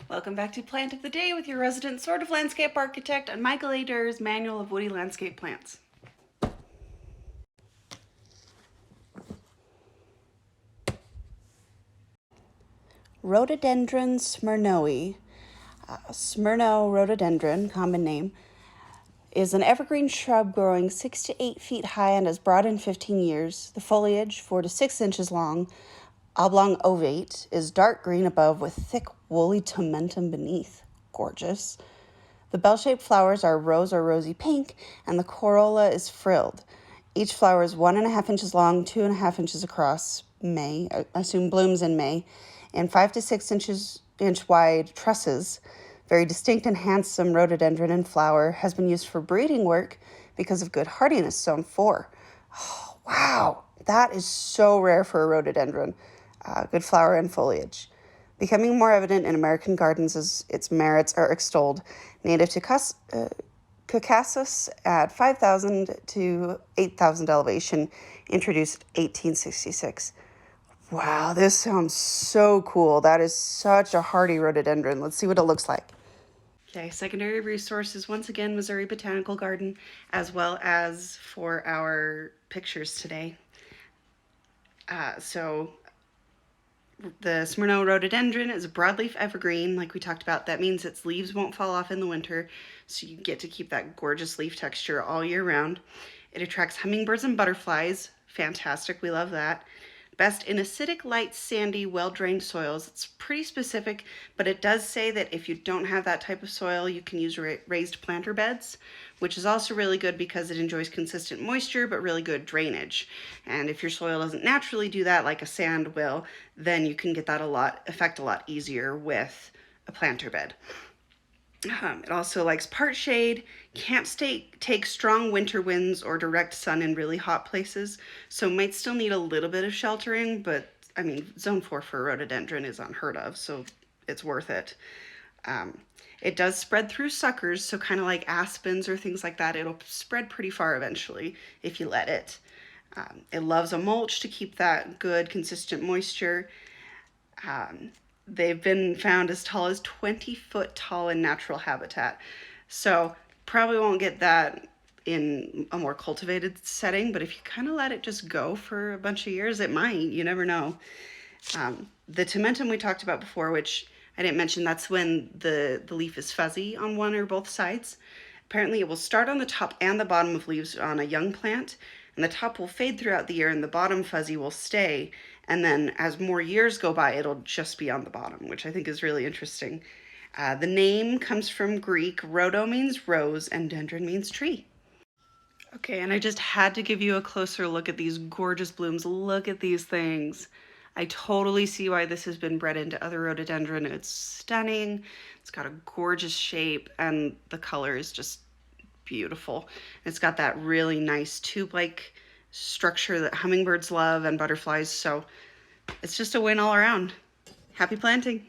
Welcome back to Plant of the Day with your resident sort of landscape architect and Michael A. Durr's Manual of Woody Landscape Plants. Rhododendron smirnowii, rhododendron, common name, is an evergreen shrub growing 6 to 8 feet high and has brought in 15 years. The foliage, 4 to 6 inches long, oblong ovate, is dark green above with thick woolly tomentum beneath. Gorgeous. The bell-shaped flowers are rose or rosy pink, and the corolla is frilled. Each flower is 1.5 inches long, 2.5 inches across, I assume blooms in May, and 5 to 6 inch wide trusses. Very distinct and handsome rhododendron in flower, has been used for breeding work because of good hardiness, zone 4. Oh, wow, that is so rare for a rhododendron. Good flower and foliage. Becoming more evident in American gardens as its merits are extolled. Native to Caucasus at 5,000 to 8,000 elevation, introduced 1866. Wow, this sounds so cool. That is such a hardy rhododendron. Let's see what it looks like. Okay, secondary resources, once again, Missouri Botanical Garden, as well as for our pictures today. The Smyrno rhododendron is a broadleaf evergreen, like we talked about. That means its leaves won't fall off in the winter, so you get to keep that gorgeous leaf texture all year round. It attracts hummingbirds and butterflies. Fantastic, we love that. Best in acidic, light, sandy, well-drained soils. It's pretty specific, but it does say that if you don't have that type of soil, you can use raised planter beds, which is also really good because it enjoys consistent moisture, but really good drainage. And if your soil doesn't naturally do that, like a sand will, then you can get that effect a lot easier with a planter bed. It also likes part shade, can't take strong winter winds or direct sun in really hot places, so might still need a little bit of sheltering, but I mean, zone 4 for rhododendron is unheard of, so it's worth it. It does spread through suckers, so kind of like aspens or things like that. It'll spread pretty far eventually if you let it. It loves a mulch to keep that good, consistent moisture. They've been found as tall as 20 foot tall in natural habitat. So probably won't get that in a more cultivated setting, but if you kind of let it just go for a bunch of years, it might, you never know. The tomentum we talked about before, which I didn't mention, that's when the leaf is fuzzy on one or both sides. Apparently it will start on the top and the bottom of leaves on a young plant, and the top will fade throughout the year and the bottom fuzzy will stay. And then as more years go by, it'll just be on the bottom, which I think is really interesting. The name comes from Greek. Rhodo means rose and dendron means tree. Okay, and I just had to give you a closer look at these gorgeous blooms. Look at these things. I totally see why this has been bred into other rhododendron. It's stunning. It's got a gorgeous shape and the color is just beautiful. It's got that really nice tube-like structure that hummingbirds love and butterflies, so it's just a win all around. Happy planting!